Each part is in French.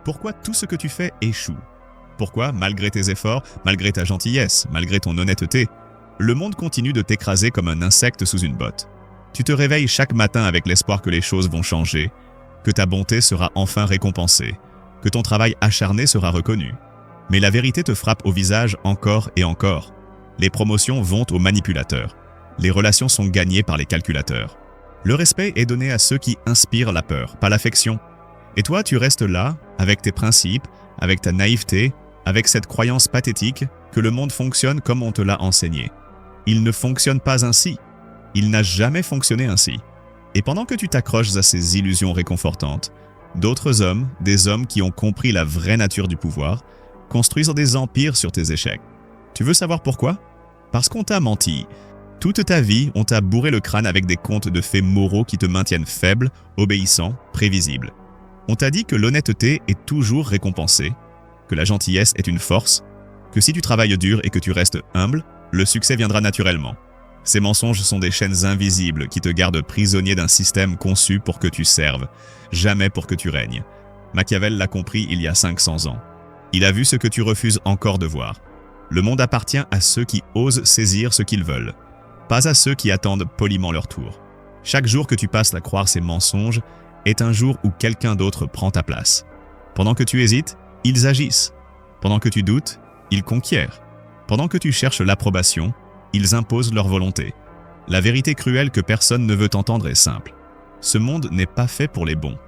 Pourquoi tout ce que tu fais échoue? Pourquoi, malgré tes efforts, malgré ta gentillesse, malgré ton honnêteté, le monde continue de t'écraser comme un insecte sous une botte? Tu te réveilles chaque matin avec l'espoir que les choses vont changer, que ta bonté sera enfin récompensée, que ton travail acharné sera reconnu. Mais la vérité te frappe au visage encore et encore. Les promotions vont aux manipulateurs. Les relations sont gagnées par les calculateurs. Le respect est donné à ceux qui inspirent la peur, pas l'affection. Et toi, tu restes là, avec tes principes, avec ta naïveté, avec cette croyance pathétique que le monde fonctionne comme on te l'a enseigné. Il ne fonctionne pas ainsi. Il n'a jamais fonctionné ainsi. Et pendant que tu t'accroches à ces illusions réconfortantes, d'autres hommes, des hommes qui ont compris la vraie nature du pouvoir, construisent des empires sur tes échecs. Tu veux savoir pourquoi? Parce qu'on t'a menti. Toute ta vie, on t'a bourré le crâne avec des contes de faits moraux qui te maintiennent faible, obéissant, prévisible. On t'a dit que l'honnêteté est toujours récompensée, que la gentillesse est une force, que si tu travailles dur et que tu restes humble, le succès viendra naturellement. Ces mensonges sont des chaînes invisibles qui te gardent prisonnier d'un système conçu pour que tu serves, jamais pour que tu règnes. Machiavel l'a compris il y a 500 ans. Il a vu ce que tu refuses encore de voir. Le monde appartient à ceux qui osent saisir ce qu'ils veulent, pas à ceux qui attendent poliment leur tour. Chaque jour que tu passes à croire ces mensonges est un jour où quelqu'un d'autre prend ta place. Pendant que tu hésites, ils agissent. Pendant que tu doutes, ils conquièrent. Pendant que tu cherches l'approbation, ils imposent leur volonté. La vérité cruelle que personne ne veut entendre est simple. Ce monde n'est pas fait pour les bons.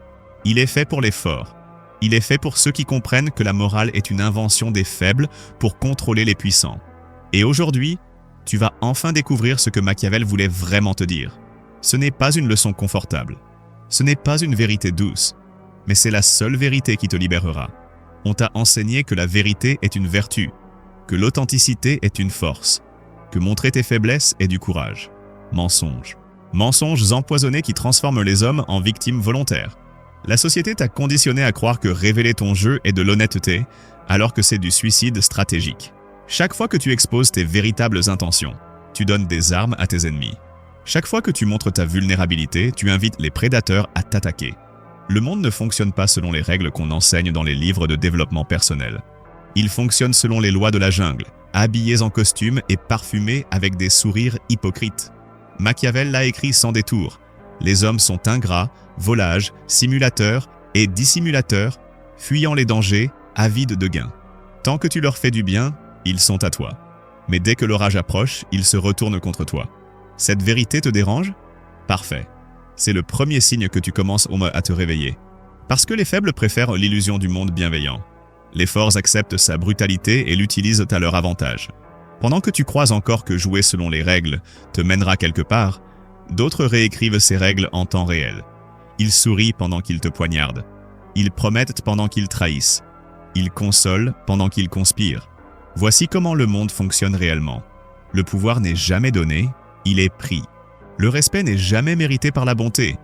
Il est fait pour les forts. Il est fait pour ceux qui comprennent que la morale est une invention des faibles pour contrôler les puissants. Et aujourd'hui, tu vas enfin découvrir ce que Machiavel voulait vraiment te dire. Ce n'est pas une leçon confortable. Ce n'est pas une vérité douce. Mais c'est la seule vérité qui te libérera. On t'a enseigné que la vérité est une vertu, que l'authenticité est une force, que montrer tes faiblesses est du courage. Mensonges. Mensonges empoisonnés qui transforment les hommes en victimes volontaires. La société t'a conditionné à croire que révéler ton jeu est de l'honnêteté, alors que c'est du suicide stratégique. Chaque fois que tu exposes tes véritables intentions, tu donnes des armes à tes ennemis. Chaque fois que tu montres ta vulnérabilité, tu invites les prédateurs à t'attaquer. Le monde ne fonctionne pas selon les règles qu'on enseigne dans les livres de développement personnel. Il fonctionne selon les lois de la jungle, habillés en costume et parfumés avec des sourires hypocrites. Machiavel l'a écrit sans détour. Les hommes sont ingrats, volages, simulateurs et dissimulateurs, fuyant les dangers, avides de gains. Tant que tu leur fais du bien, ils sont à toi. Mais dès que l'orage approche, ils se retournent contre toi. Cette vérité te dérange? Parfait. C'est le premier signe que tu commences à te réveiller. Parce que les faibles préfèrent l'illusion du monde bienveillant. Les forts acceptent sa brutalité et l'utilisent à leur avantage. Pendant que tu crois encore que jouer selon les règles te mènera quelque part, d'autres réécrivent ces règles en temps réel. Ils sourient pendant qu'ils te poignardent. Ils promettent pendant qu'ils trahissent. Ils consolent pendant qu'ils conspirent. Voici comment le monde fonctionne réellement. Le pouvoir n'est jamais donné, il est pris. Le respect n'est jamais mérité par la bonté.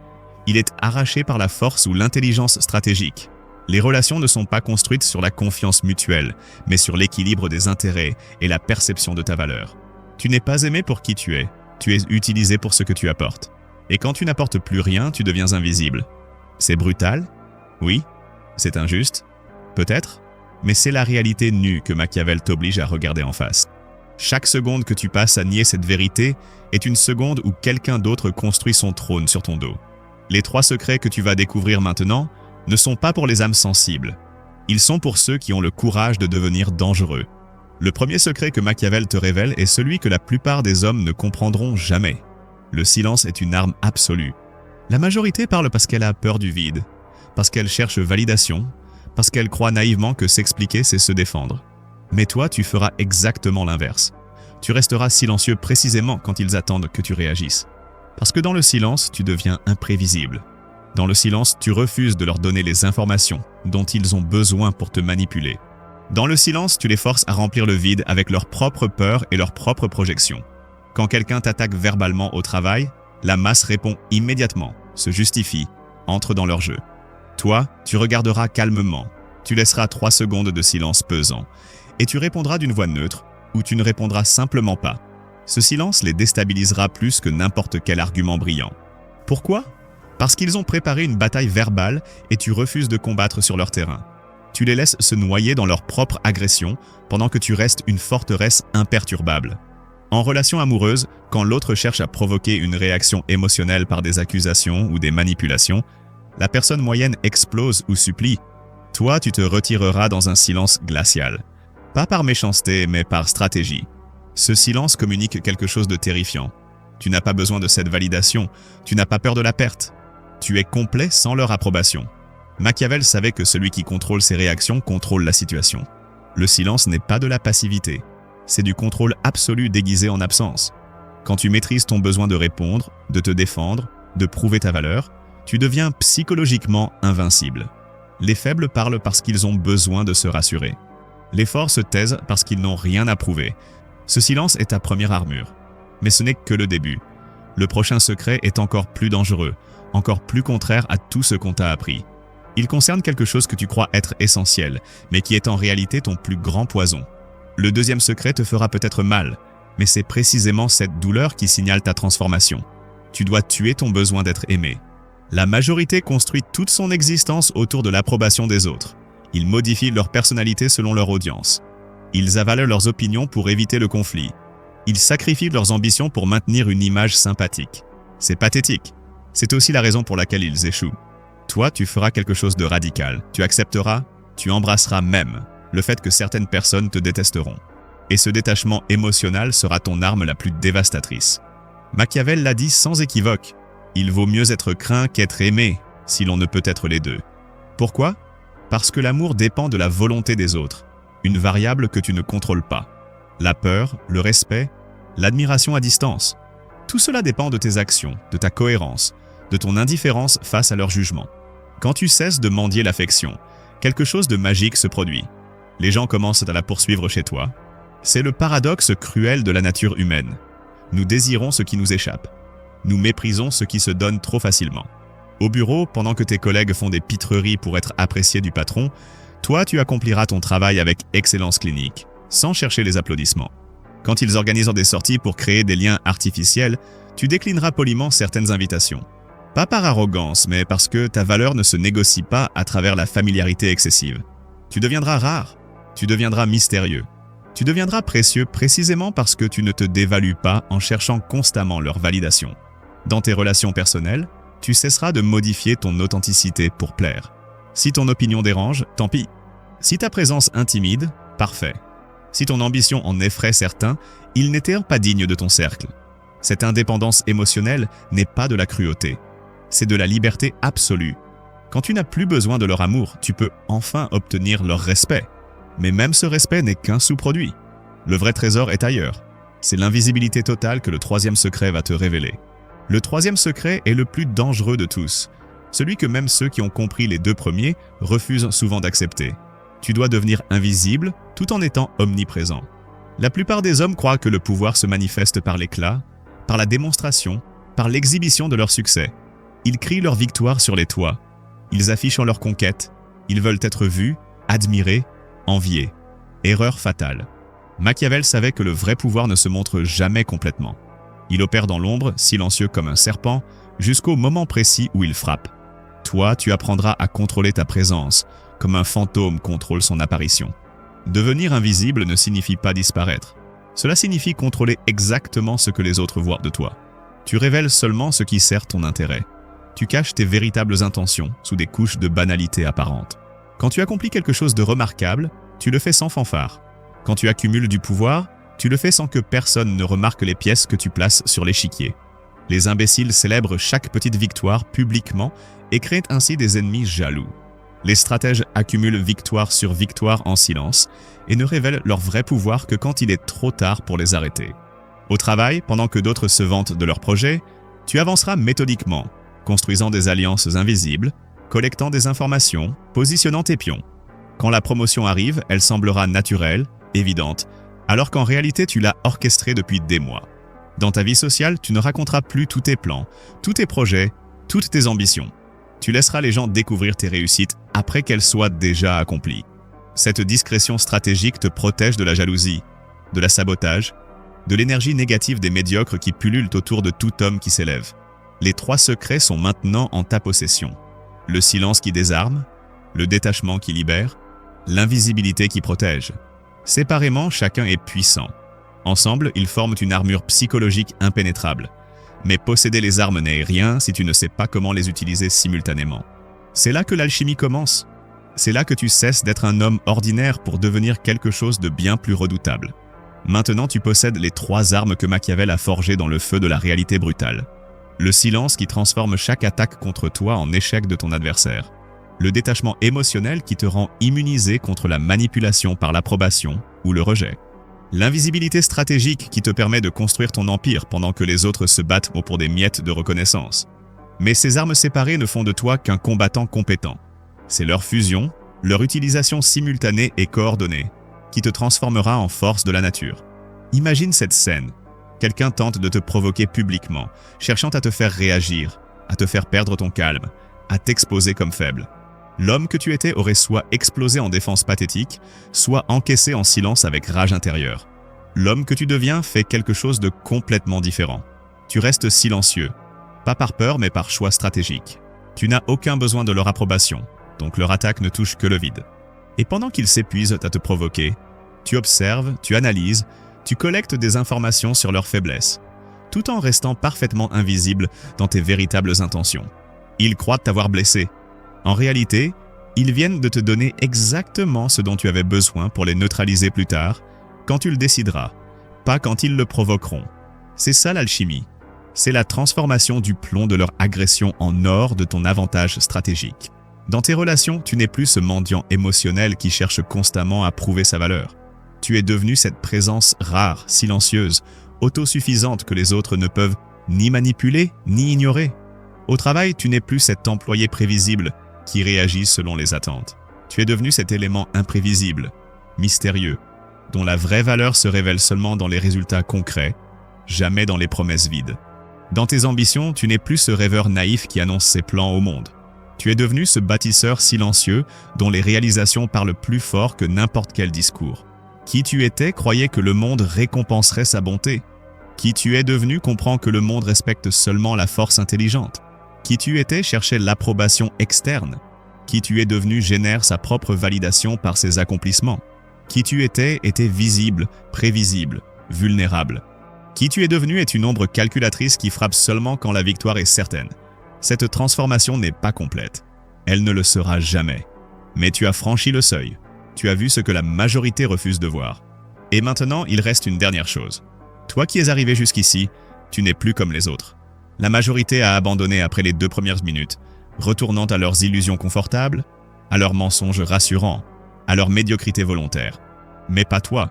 Il est arraché par la force ou l'intelligence stratégique. Les relations ne sont pas construites sur la confiance mutuelle, mais sur l'équilibre des intérêts et la perception de ta valeur. Tu n'es pas aimé pour qui tu es utilisé pour ce que tu apportes. Et quand tu n'apportes plus rien, tu deviens invisible. C'est brutal? Oui. C'est injuste? Peut-être. Mais c'est la réalité nue que Machiavel t'oblige à regarder en face. Chaque seconde que tu passes à nier cette vérité est une seconde où quelqu'un d'autre construit son trône sur ton dos. Les 3 secrets que tu vas découvrir maintenant ne sont pas pour les âmes sensibles. Ils sont pour ceux qui ont le courage de devenir dangereux. Le premier secret que Machiavel te révèle est celui que la plupart des hommes ne comprendront jamais. Le silence est une arme absolue. La majorité parle parce qu'elle a peur du vide, parce qu'elle cherche validation, parce qu'elle croit naïvement que s'expliquer, c'est se défendre. Mais toi, tu feras exactement l'inverse. Tu resteras silencieux précisément quand ils attendent que tu réagisses. Parce que dans le silence, tu deviens imprévisible. Dans le silence, tu refuses de leur donner les informations dont ils ont besoin pour te manipuler. Dans le silence, tu les forces à remplir le vide avec leurs propres peurs et leurs propres projections. Quand quelqu'un t'attaque verbalement au travail, la masse répond immédiatement, se justifie, entre dans leur jeu. Toi, tu regarderas calmement, tu laisseras 3 secondes de silence pesant, et tu répondras d'une voix neutre, ou tu ne répondras simplement pas. Ce silence les déstabilisera plus que n'importe quel argument brillant. Pourquoi? Parce qu'ils ont préparé une bataille verbale et tu refuses de combattre sur leur terrain. Tu les laisses se noyer dans leur propre agression pendant que tu restes une forteresse imperturbable. En relation amoureuse, quand l'autre cherche à provoquer une réaction émotionnelle par des accusations ou des manipulations, la personne moyenne explose ou supplie. Toi, tu te retireras dans un silence glacial. Pas par méchanceté, mais par stratégie. Ce silence communique quelque chose de terrifiant. Tu n'as pas besoin de cette validation, tu n'as pas peur de la perte. Tu es complet sans leur approbation. Machiavel savait que celui qui contrôle ses réactions contrôle la situation. Le silence n'est pas de la passivité, c'est du contrôle absolu déguisé en absence. Quand tu maîtrises ton besoin de répondre, de te défendre, de prouver ta valeur, tu deviens psychologiquement invincible. Les faibles parlent parce qu'ils ont besoin de se rassurer. Les forts se taisent parce qu'ils n'ont rien à prouver. Ce silence est ta première armure. Mais ce n'est que le début. Le prochain secret est encore plus dangereux, encore plus contraire à tout ce qu'on t'a appris. Il concerne quelque chose que tu crois être essentiel, mais qui est en réalité ton plus grand poison. Le deuxième secret te fera peut-être mal, mais c'est précisément cette douleur qui signale ta transformation. Tu dois tuer ton besoin d'être aimé. La majorité construit toute son existence autour de l'approbation des autres. Ils modifient leur personnalité selon leur audience. Ils avalent leurs opinions pour éviter le conflit. Ils sacrifient leurs ambitions pour maintenir une image sympathique. C'est pathétique. C'est aussi la raison pour laquelle ils échouent. Toi, tu feras quelque chose de radical. Tu accepteras, tu embrasseras même le fait que certaines personnes te détesteront. Et ce détachement émotionnel sera ton arme la plus dévastatrice. Machiavel l'a dit sans équivoque. Il vaut mieux être craint qu'être aimé, si l'on ne peut être les deux. Pourquoi ? Parce que l'amour dépend de la volonté des autres, une variable que tu ne contrôles pas. La peur, le respect, l'admiration à distance. Tout cela dépend de tes actions, de ta cohérence, de ton indifférence face à leur jugement. Quand tu cesses de mendier l'affection, quelque chose de magique se produit. Les gens commencent à la poursuivre chez toi. C'est le paradoxe cruel de la nature humaine. Nous désirons ce qui nous échappe. Nous méprisons ce qui se donne trop facilement. Au bureau, pendant que tes collègues font des pitreries pour être appréciés du patron, toi, tu accompliras ton travail avec excellence clinique, sans chercher les applaudissements. Quand ils organisent des sorties pour créer des liens artificiels, tu déclineras poliment certaines invitations. Pas par arrogance, mais parce que ta valeur ne se négocie pas à travers la familiarité excessive. Tu deviendras rare, tu deviendras mystérieux. Tu deviendras précieux précisément parce que tu ne te dévalues pas en cherchant constamment leur validation. Dans tes relations personnelles, tu cesseras de modifier ton authenticité pour plaire. Si ton opinion dérange, tant pis. Si ta présence intimide, parfait. Si ton ambition en effraie certains, ils n'étaient pas dignes de ton cercle. Cette indépendance émotionnelle n'est pas de la cruauté. C'est de la liberté absolue. Quand tu n'as plus besoin de leur amour, tu peux enfin obtenir leur respect. Mais même ce respect n'est qu'un sous-produit. Le vrai trésor est ailleurs. C'est l'invisibilité totale que le troisième secret va te révéler. Le troisième secret est le plus dangereux de tous, celui que même ceux qui ont compris les deux premiers refusent souvent d'accepter. Tu dois devenir invisible tout en étant omniprésent. La plupart des hommes croient que le pouvoir se manifeste par l'éclat, par la démonstration, par l'exhibition de leur succès. Ils crient leur victoire sur les toits. Ils affichent leur conquête. Ils veulent être vus, admirés, enviés. Erreur fatale. Machiavel savait que le vrai pouvoir ne se montre jamais complètement. Il opère dans l'ombre, silencieux comme un serpent, jusqu'au moment précis où il frappe. Toi, tu apprendras à contrôler ta présence, comme un fantôme contrôle son apparition. Devenir invisible ne signifie pas disparaître. Cela signifie contrôler exactement ce que les autres voient de toi. Tu révèles seulement ce qui sert ton intérêt. Tu caches tes véritables intentions sous des couches de banalité apparente. Quand tu accomplis quelque chose de remarquable, tu le fais sans fanfare. Quand tu accumules du pouvoir, tu le fais sans que personne ne remarque les pièces que tu places sur l'échiquier. Les imbéciles célèbrent chaque petite victoire publiquement et créent ainsi des ennemis jaloux. Les stratèges accumulent victoire sur victoire en silence et ne révèlent leur vrai pouvoir que quand il est trop tard pour les arrêter. Au travail, pendant que d'autres se vantent de leurs projets, tu avanceras méthodiquement, construisant des alliances invisibles, collectant des informations, positionnant tes pions. Quand la promotion arrive, elle semblera naturelle, évidente, alors qu'en réalité tu l'as orchestrée depuis des mois. Dans ta vie sociale, tu ne raconteras plus tous tes plans, tous tes projets, toutes tes ambitions. Tu laisseras les gens découvrir tes réussites après qu'elles soient déjà accomplies. Cette discrétion stratégique te protège de la jalousie, de la sabotage, de l'énergie négative des médiocres qui pullulent autour de tout homme qui s'élève. Les 3 secrets sont maintenant en ta possession. Le silence qui désarme, le détachement qui libère, L'invisibilité qui protège. Séparément, chacun est puissant. Ensemble, ils forment une armure psychologique impénétrable. Mais posséder les armes n'est rien si tu ne sais pas comment les utiliser simultanément. C'est là que l'alchimie commence. C'est là que tu cesses d'être un homme ordinaire pour devenir quelque chose de bien plus redoutable. Maintenant, tu possèdes les 3 armes que Machiavel a forgées dans le feu de la réalité brutale. Le silence qui transforme chaque attaque contre toi en échec de ton adversaire. Le détachement émotionnel qui te rend immunisé contre la manipulation par l'approbation ou le rejet. L'invisibilité stratégique qui te permet de construire ton empire pendant que les autres se battent pour des miettes de reconnaissance. Mais ces armes séparées ne font de toi qu'un combattant compétent. C'est leur fusion, leur utilisation simultanée et coordonnée, qui te transformera en force de la nature. Imagine cette scène. Quelqu'un tente de te provoquer publiquement, cherchant à te faire réagir, à te faire perdre ton calme, à t'exposer comme faible. L'homme que tu étais aurait soit explosé en défense pathétique, soit encaissé en silence avec rage intérieure. L'homme que tu deviens fait quelque chose de complètement différent. Tu restes silencieux, pas par peur mais par choix stratégique. Tu n'as aucun besoin de leur approbation, donc leur attaque ne touche que le vide. Et pendant qu'ils s'épuisent à te provoquer, tu observes, tu analyses, tu collectes des informations sur leurs faiblesses, tout en restant parfaitement invisible dans tes véritables intentions. Ils croient t'avoir blessé. En réalité, ils viennent de te donner exactement ce dont tu avais besoin pour les neutraliser plus tard, quand tu le décideras, pas quand ils le provoqueront. C'est ça l'alchimie. C'est la transformation du plomb de leur agression en or de ton avantage stratégique. Dans tes relations, tu n'es plus ce mendiant émotionnel qui cherche constamment à prouver sa valeur. Tu es devenu cette présence rare, silencieuse, autosuffisante que les autres ne peuvent ni manipuler ni ignorer. Au travail, tu n'es plus cet employé prévisible qui réagit selon les attentes. Tu es devenu cet élément imprévisible, mystérieux, dont la vraie valeur se révèle seulement dans les résultats concrets, jamais dans les promesses vides. Dans tes ambitions, tu n'es plus ce rêveur naïf qui annonce ses plans au monde. Tu es devenu ce bâtisseur silencieux dont les réalisations parlent plus fort que n'importe quel discours. Qui tu étais croyait que le monde récompenserait sa bonté. Qui tu es devenu comprend que le monde respecte seulement la force intelligente. Qui tu étais cherchait l'approbation externe. Qui tu es devenu génère sa propre validation par ses accomplissements. Qui tu étais était visible, prévisible, vulnérable. Qui tu es devenu est une ombre calculatrice qui frappe seulement quand la victoire est certaine. Cette transformation n'est pas complète. Elle ne le sera jamais. Mais tu as franchi le seuil. Tu as vu ce que la majorité refuse de voir. Et maintenant, il reste une dernière chose. Toi qui es arrivé jusqu'ici, tu n'es plus comme les autres. La majorité a abandonné après les 2 premières minutes, retournant à leurs illusions confortables, à leurs mensonges rassurants, à leur médiocrité volontaire. Mais pas toi.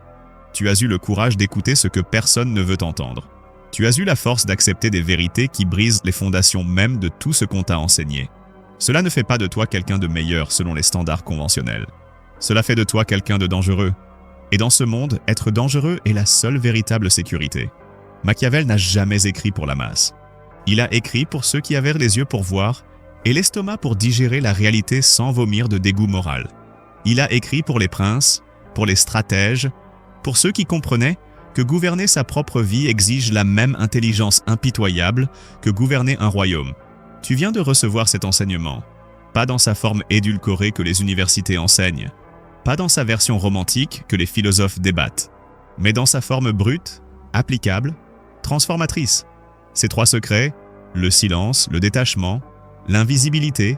Tu as eu le courage d'écouter ce que personne ne veut entendre. Tu as eu la force d'accepter des vérités qui brisent les fondations mêmes de tout ce qu'on t'a enseigné. Cela ne fait pas de toi quelqu'un de meilleur selon les standards conventionnels. Cela fait de toi quelqu'un de dangereux. Et dans ce monde, être dangereux est la seule véritable sécurité. Machiavel n'a jamais écrit pour la masse. Il a écrit pour ceux qui avaient les yeux pour voir et l'estomac pour digérer la réalité sans vomir de dégoût moral. Il a écrit pour les princes, pour les stratèges, pour ceux qui comprenaient que gouverner sa propre vie exige la même intelligence impitoyable que gouverner un royaume. Tu viens de recevoir cet enseignement, pas dans sa forme édulcorée que les universités enseignent, pas dans sa version romantique que les philosophes débattent, mais dans sa forme brute, applicable, transformatrice. Ces 3 secrets, le silence, le détachement, l'invisibilité,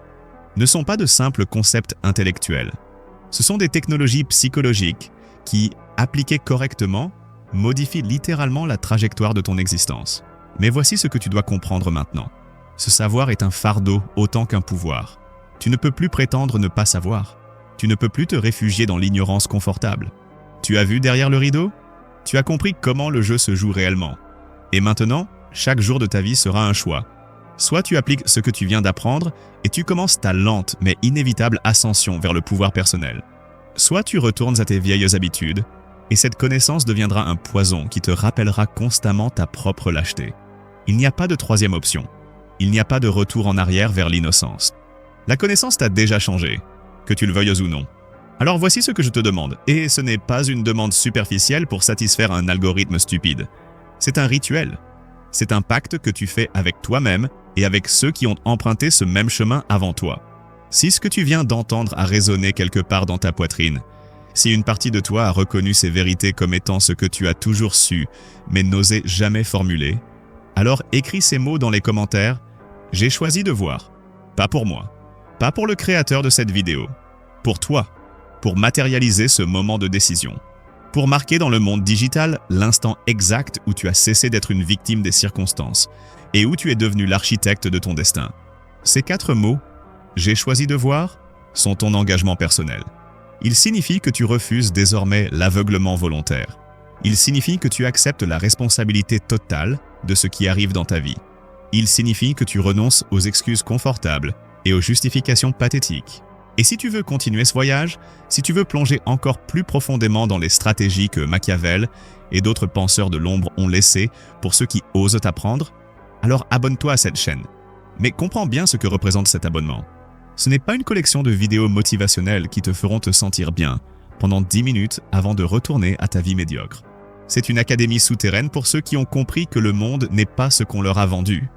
ne sont pas de simples concepts intellectuels. Ce sont des technologies psychologiques qui, appliquées correctement, modifient littéralement la trajectoire de ton existence. Mais voici ce que tu dois comprendre maintenant. Ce savoir est un fardeau autant qu'un pouvoir. Tu ne peux plus prétendre ne pas savoir. Tu ne peux plus te réfugier dans l'ignorance confortable. Tu as vu derrière le rideau? Tu as compris comment le jeu se joue réellement. Et maintenant, chaque jour de ta vie sera un choix. Soit tu appliques ce que tu viens d'apprendre et tu commences ta lente mais inévitable ascension vers le pouvoir personnel. Soit tu retournes à tes vieilles habitudes et cette connaissance deviendra un poison qui te rappellera constamment ta propre lâcheté. Il n'y a pas de 3e option. Il n'y a pas de retour en arrière vers l'innocence. La connaissance t'a déjà changé, que tu le veuilles ou non. Alors voici ce que je te demande, et ce n'est pas une demande superficielle pour satisfaire un algorithme stupide. C'est un rituel. C'est un pacte que tu fais avec toi-même et avec ceux qui ont emprunté ce même chemin avant toi. Si ce que tu viens d'entendre a résonné quelque part dans ta poitrine, si une partie de toi a reconnu ces vérités comme étant ce que tu as toujours su, mais n'osais jamais formuler, alors écris ces mots dans les commentaires « J'ai choisi de voir ». Pas pour moi, pas pour le créateur de cette vidéo, pour toi, pour matérialiser ce moment de décision, pour marquer dans le monde digital l'instant exact où tu as cessé d'être une victime des circonstances et où tu es devenu l'architecte de ton destin. Ces 4 mots « J'ai choisi de voir » sont ton engagement personnel. Il signifie que tu refuses désormais l'aveuglement volontaire. Il signifie que tu acceptes la responsabilité totale de ce qui arrive dans ta vie. Il signifie que tu renonces aux excuses confortables et aux justifications pathétiques. Et si tu veux continuer ce voyage, si tu veux plonger encore plus profondément dans les stratégies que Machiavel et d'autres penseurs de l'ombre ont laissées pour ceux qui osent t'apprendre, alors abonne-toi à cette chaîne. Mais comprends bien ce que représente cet abonnement. Ce n'est pas une collection de vidéos motivationnelles qui te feront te sentir bien pendant 10 minutes avant de retourner à ta vie médiocre. C'est une académie souterraine pour ceux qui ont compris que le monde n'est pas ce qu'on leur a vendu.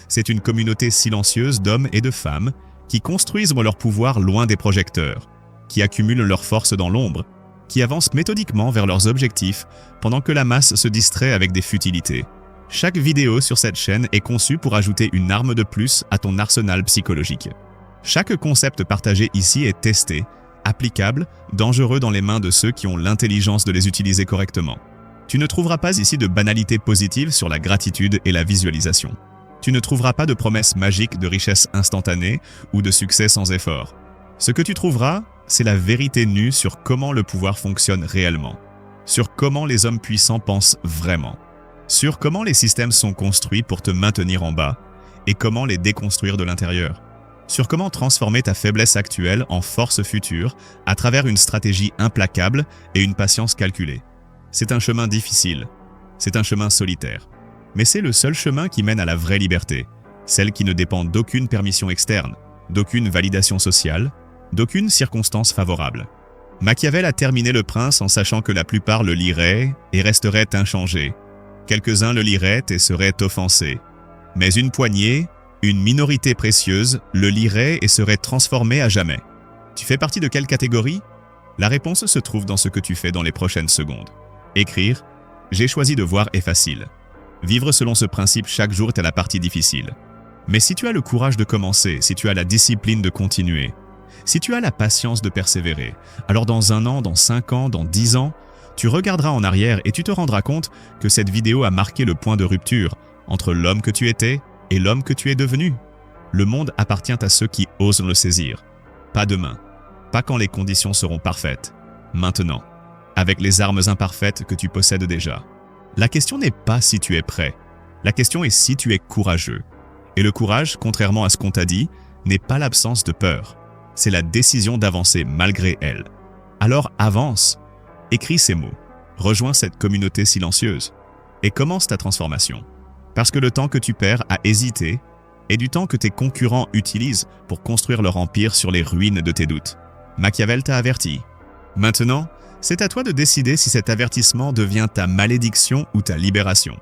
C'est une communauté silencieuse d'hommes et de femmes qui construisent leur pouvoir loin des projecteurs, qui accumulent leur force dans l'ombre, qui avancent méthodiquement vers leurs objectifs pendant que la masse se distrait avec des futilités. Chaque vidéo sur cette chaîne est conçue pour ajouter une arme de plus à ton arsenal psychologique. Chaque concept partagé ici est testé, applicable, dangereux dans les mains de ceux qui ont l'intelligence de les utiliser correctement. Tu ne trouveras pas ici de banalité positive sur la gratitude et la visualisation. Tu ne trouveras pas de promesses magiques de richesse instantanée ou de succès sans effort. Ce que tu trouveras, c'est la vérité nue sur comment le pouvoir fonctionne réellement, sur comment les hommes puissants pensent vraiment, sur comment les systèmes sont construits pour te maintenir en bas et comment les déconstruire de l'intérieur, sur comment transformer ta faiblesse actuelle en force future à travers une stratégie implacable et une patience calculée. C'est un chemin difficile, c'est un chemin solitaire. Mais c'est le seul chemin qui mène à la vraie liberté, celle qui ne dépend d'aucune permission externe, d'aucune validation sociale, d'aucune circonstance favorable. Machiavel a terminé Le Prince en sachant que la plupart le liraient et resteraient inchangés. Quelques-uns le liraient et seraient offensés. Mais une poignée, une minorité précieuse, le lirait et serait transformée à jamais. Tu fais partie de quelle catégorie? La réponse se trouve dans ce que tu fais dans les prochaines secondes. Écrire « J'ai choisi de voir » est facile. Vivre selon ce principe chaque jour est la partie difficile. Mais si tu as le courage de commencer, si tu as la discipline de continuer, si tu as la patience de persévérer, alors dans 1 an, dans 5 ans, dans 10 ans, tu regarderas en arrière et tu te rendras compte que cette vidéo a marqué le point de rupture entre l'homme que tu étais et l'homme que tu es devenu. Le monde appartient à ceux qui osent le saisir. Pas demain, pas quand les conditions seront parfaites. Maintenant, avec les armes imparfaites que tu possèdes déjà. La question n'est pas si tu es prêt. La question est si tu es courageux. Et le courage, contrairement à ce qu'on t'a dit, n'est pas l'absence de peur. C'est la décision d'avancer malgré elle. Alors avance. Écris ces mots. Rejoins cette communauté silencieuse. Et commence ta transformation. Parce que le temps que tu perds à hésiter est du temps que tes concurrents utilisent pour construire leur empire sur les ruines de tes doutes. Machiavel t'a averti. Maintenant, c'est à toi de décider si cet avertissement devient ta malédiction ou ta libération.